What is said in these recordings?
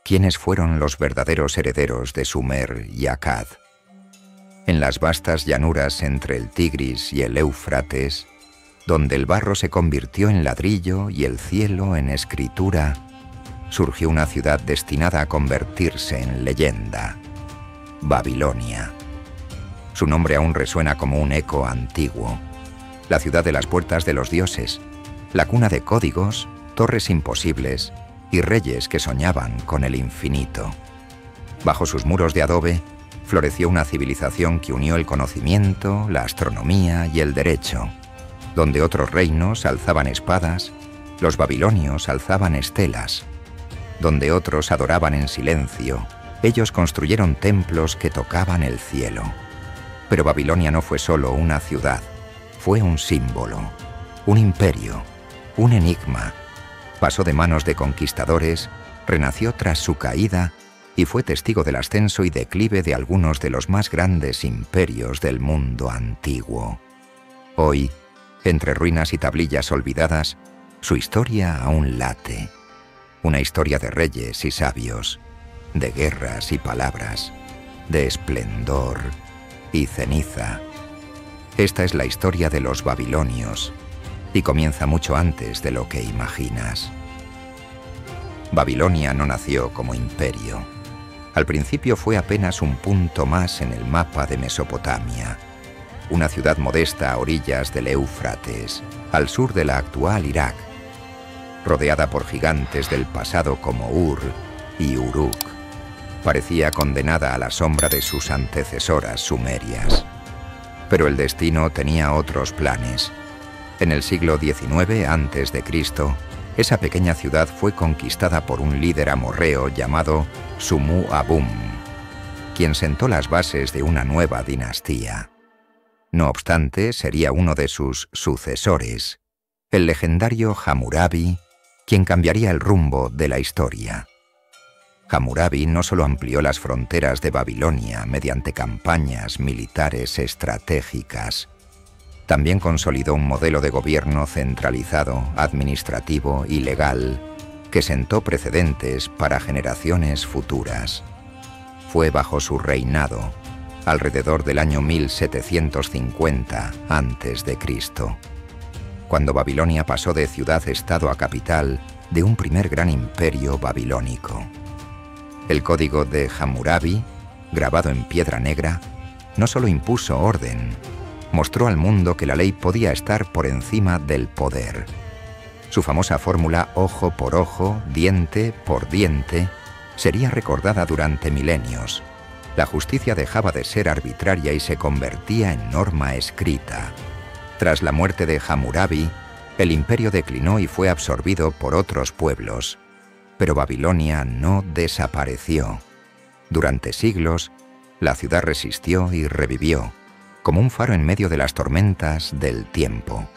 quiénes fueron los verdaderos herederos de Sumer y Akkad. En las vastas llanuras entre el Tigris y el Éufrates, donde el barro se convirtió en ladrillo y el cielo en escritura, surgió una ciudad destinada a convertirse en leyenda: Babilonia. Su nombre aún resuena como un eco antiguo. La ciudad de las puertas de los dioses, la cuna de códigos, torres imposibles y reyes que soñaban con el infinito. Bajo sus muros de adobe, floreció una civilización que unió el conocimiento, la astronomía y el derecho. Donde otros reinos alzaban espadas, los babilonios alzaban estelas. Donde otros adoraban en silencio, ellos construyeron templos que tocaban el cielo. Pero Babilonia no fue solo una ciudad, fue un símbolo, un imperio, un enigma. Pasó de manos de conquistadores, renació tras su caída y fue testigo del ascenso y declive de algunos de los más grandes imperios del mundo antiguo. Hoy, entre ruinas y tablillas olvidadas, su historia aún late. Una historia de reyes y sabios, de guerras y palabras, de esplendor y ceniza. Esta es la historia de los babilonios, y comienza mucho antes de lo que imaginas. Babilonia no nació como imperio. Al principio fue apenas un punto más en el mapa de Mesopotamia, una ciudad modesta a orillas del Éufrates, al sur de la actual Irak, rodeada por gigantes del pasado como Ur y Uruk. Parecía condenada a la sombra de sus antecesoras sumerias. Pero el destino tenía otros planes. En el siglo XIX a.C., esa pequeña ciudad fue conquistada por un líder amorreo llamado Sumu-Abum, quien sentó las bases de una nueva dinastía. No obstante, sería uno de sus sucesores, el legendario Hammurabi, quien cambiaría el rumbo de la historia. Hammurabi no solo amplió las fronteras de Babilonia mediante campañas militares estratégicas, también consolidó un modelo de gobierno centralizado, administrativo y legal que sentó precedentes para generaciones futuras. Fue bajo su reinado, alrededor del año 1750 a.C., cuando Babilonia pasó de ciudad-estado a capital de un primer gran imperio babilónico. El código de Hammurabi, grabado en piedra negra, no solo impuso orden, mostró al mundo que la ley podía estar por encima del poder. Su famosa fórmula ojo por ojo, diente por diente, sería recordada durante milenios. La justicia dejaba de ser arbitraria y se convertía en norma escrita. Tras la muerte de Hammurabi, el imperio declinó y fue absorbido por otros pueblos. Pero Babilonia no desapareció. Durante siglos, la ciudad resistió y revivió, como un faro en medio de las tormentas del tiempo.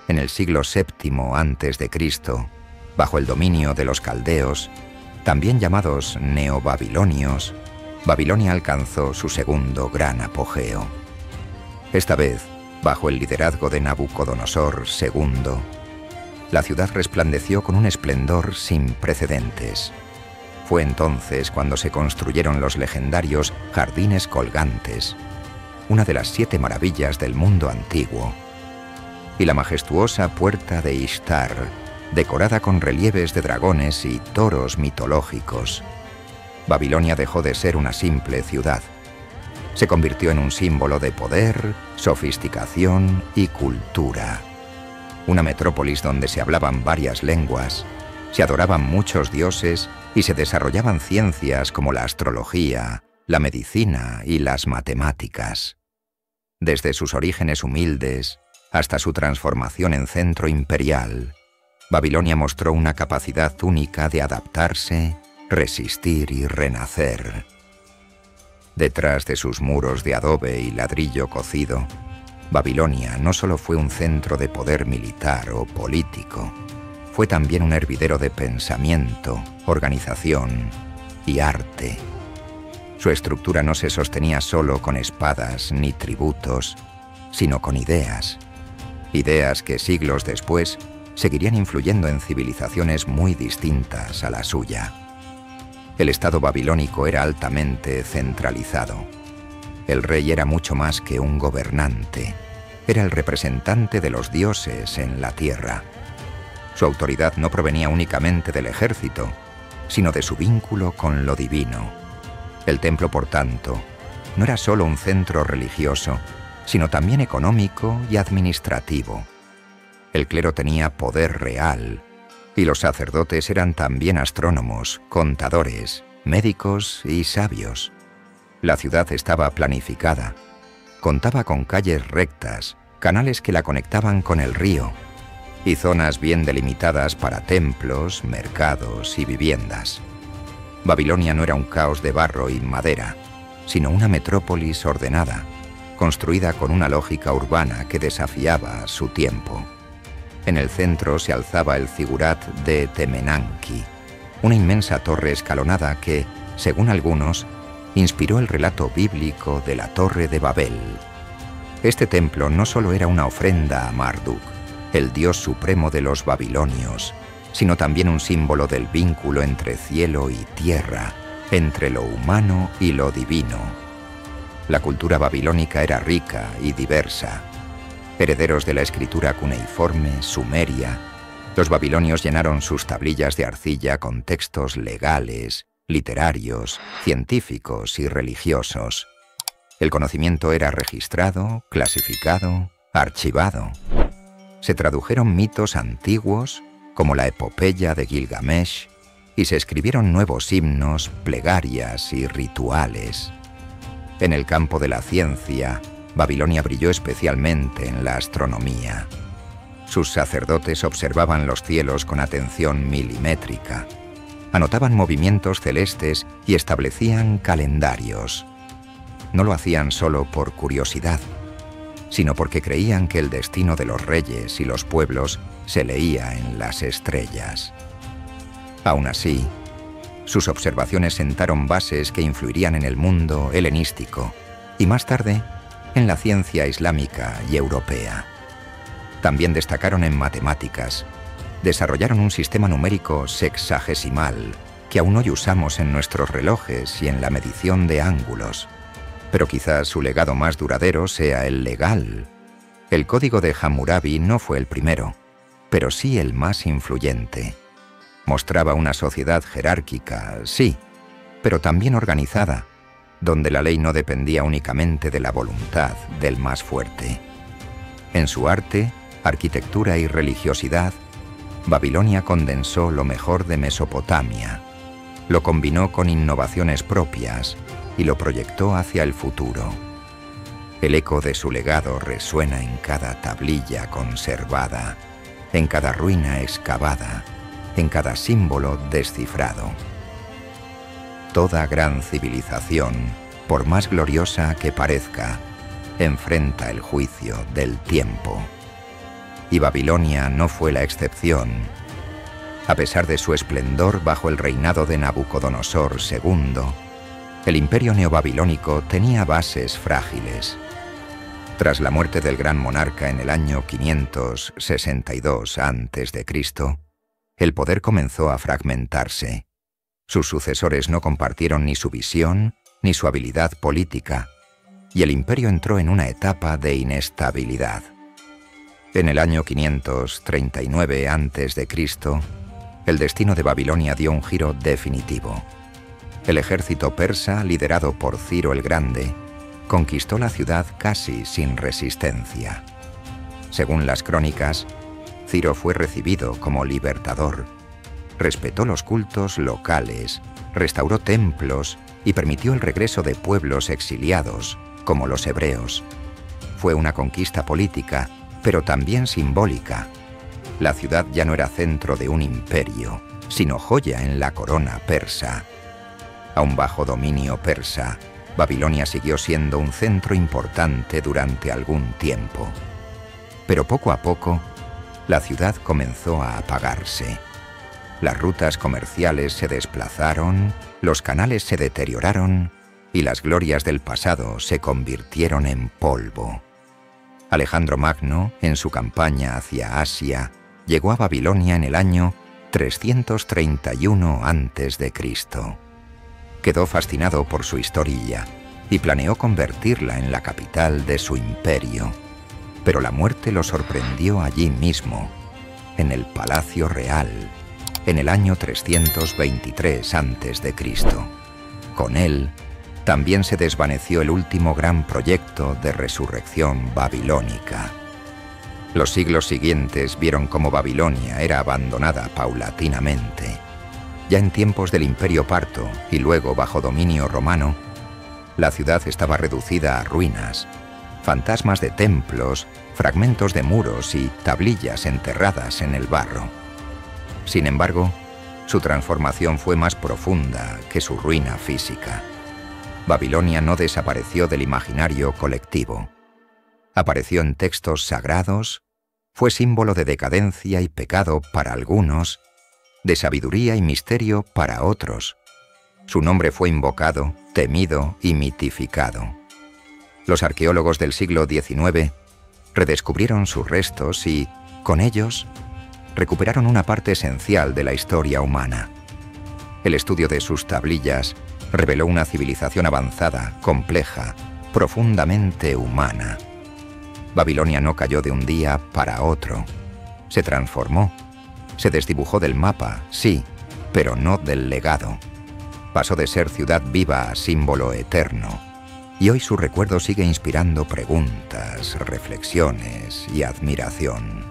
En el siglo VII a.C., bajo el dominio de los caldeos, también llamados neobabilonios, Babilonia alcanzó su segundo gran apogeo. Esta vez, bajo el liderazgo de Nabucodonosor II, la ciudad resplandeció con un esplendor sin precedentes. Fue entonces cuando se construyeron los legendarios jardines colgantes, una de las 7 maravillas del mundo antiguo, y la majestuosa puerta de Ishtar, decorada con relieves de dragones y toros mitológicos. Babilonia dejó de ser una simple ciudad. Se convirtió en un símbolo de poder, sofisticación y cultura. Una metrópolis donde se hablaban varias lenguas, se adoraban muchos dioses y se desarrollaban ciencias como la astrología, la medicina y las matemáticas. Desde sus orígenes humildes hasta su transformación en centro imperial, Babilonia mostró una capacidad única de adaptarse, resistir y renacer. Detrás de sus muros de adobe y ladrillo cocido, Babilonia no solo fue un centro de poder militar o político, fue también un hervidero de pensamiento, organización y arte. Su estructura no se sostenía solo con espadas ni tributos, sino con ideas. Ideas que siglos después seguirían influyendo en civilizaciones muy distintas a la suya. El estado babilónico era altamente centralizado. El rey era mucho más que un gobernante. Era el representante de los dioses en la tierra. Su autoridad no provenía únicamente del ejército, sino de su vínculo con lo divino. El templo, por tanto, no era solo un centro religioso, sino también económico y administrativo. El clero tenía poder real, y los sacerdotes eran también astrónomos, contadores, médicos y sabios. La ciudad estaba planificada. Contaba con calles rectas, canales que la conectaban con el río, y zonas bien delimitadas para templos, mercados y viviendas. Babilonia no era un caos de barro y madera, sino una metrópolis ordenada, construida con una lógica urbana que desafiaba a su tiempo. En el centro se alzaba el zigurat de Temenanki, una inmensa torre escalonada que, según algunos, inspiró el relato bíblico de la Torre de Babel. Este templo no solo era una ofrenda a Marduk, el dios supremo de los babilonios, sino también un símbolo del vínculo entre cielo y tierra, entre lo humano y lo divino. La cultura babilónica era rica y diversa. Herederos de la escritura cuneiforme, sumeria, los babilonios llenaron sus tablillas de arcilla con textos legales, literarios, científicos y religiosos. El conocimiento era registrado, clasificado, archivado. Se tradujeron mitos antiguos, como la epopeya de Gilgamesh, y se escribieron nuevos himnos, plegarias y rituales. En el campo de la ciencia, Babilonia brilló especialmente en la astronomía. Sus sacerdotes observaban los cielos con atención milimétrica, anotaban movimientos celestes y establecían calendarios. No lo hacían solo por curiosidad, sino porque creían que el destino de los reyes y los pueblos se leía en las estrellas. Aún así, sus observaciones sentaron bases que influirían en el mundo helenístico y más tarde en la ciencia islámica y europea. También destacaron en matemáticas. Desarrollaron un sistema numérico sexagesimal que aún hoy usamos en nuestros relojes y en la medición de ángulos. Pero quizás su legado más duradero sea el legal. El código de Hammurabi no fue el primero, pero sí el más influyente. Mostraba una sociedad jerárquica, sí, pero también organizada, donde la ley no dependía únicamente de la voluntad del más fuerte. En su arte, arquitectura y religiosidad, Babilonia condensó lo mejor de Mesopotamia, lo combinó con innovaciones propias y lo proyectó hacia el futuro. El eco de su legado resuena en cada tablilla conservada, en cada ruina excavada, en cada símbolo descifrado. Toda gran civilización, por más gloriosa que parezca, enfrenta el juicio del tiempo. Y Babilonia no fue la excepción. A pesar de su esplendor bajo el reinado de Nabucodonosor II, el imperio neobabilónico tenía bases frágiles. Tras la muerte del gran monarca en el año 562 a.C., el poder comenzó a fragmentarse. Sus sucesores no compartieron ni su visión ni su habilidad política, y el imperio entró en una etapa de inestabilidad. En el año 539 a.C., el destino de Babilonia dio un giro definitivo. El ejército persa, liderado por Ciro el Grande, conquistó la ciudad casi sin resistencia. Según las crónicas, Ciro fue recibido como libertador, respetó los cultos locales, restauró templos y permitió el regreso de pueblos exiliados, como los hebreos. Fue una conquista política, pero también simbólica. La ciudad ya no era centro de un imperio, sino joya en la corona persa. Aún bajo dominio persa, Babilonia siguió siendo un centro importante durante algún tiempo. Pero poco a poco, la ciudad comenzó a apagarse. Las rutas comerciales se desplazaron, los canales se deterioraron y las glorias del pasado se convirtieron en polvo. Alejandro Magno, en su campaña hacia Asia, llegó a Babilonia en el año 331 a.C. Quedó fascinado por su historia y planeó convertirla en la capital de su imperio. Pero la muerte lo sorprendió allí mismo, en el Palacio Real, en el año 323 a.C. Con él, también se desvaneció el último gran proyecto de resurrección babilónica. Los siglos siguientes vieron cómo Babilonia era abandonada paulatinamente. Ya en tiempos del Imperio Parto y luego bajo dominio romano, la ciudad estaba reducida a ruinas, fantasmas de templos, fragmentos de muros y tablillas enterradas en el barro. Sin embargo, su transformación fue más profunda que su ruina física. Babilonia no desapareció del imaginario colectivo. Apareció en textos sagrados, fue símbolo de decadencia y pecado para algunos, de sabiduría y misterio para otros. Su nombre fue invocado, temido y mitificado. Los arqueólogos del siglo XIX redescubrieron sus restos y, con ellos, recuperaron una parte esencial de la historia humana. El estudio de sus tablillas reveló una civilización avanzada, compleja, profundamente humana. Babilonia no cayó de un día para otro. Se transformó, se desdibujó del mapa, sí, pero no del legado. Pasó de ser ciudad viva a símbolo eterno. Y hoy su recuerdo sigue inspirando preguntas, reflexiones y admiración.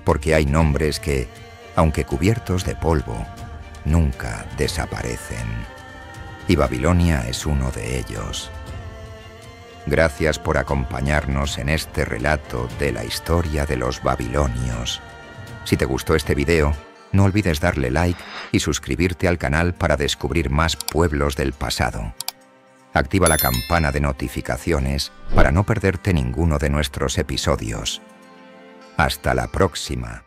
Porque hay nombres que, aunque cubiertos de polvo, nunca desaparecen. Y Babilonia es uno de ellos. Gracias por acompañarnos en este relato de la historia de los babilonios. Si te gustó este video, no olvides darle like y suscribirte al canal para descubrir más pueblos del pasado. Activa la campana de notificaciones para no perderte ninguno de nuestros episodios. Hasta la próxima.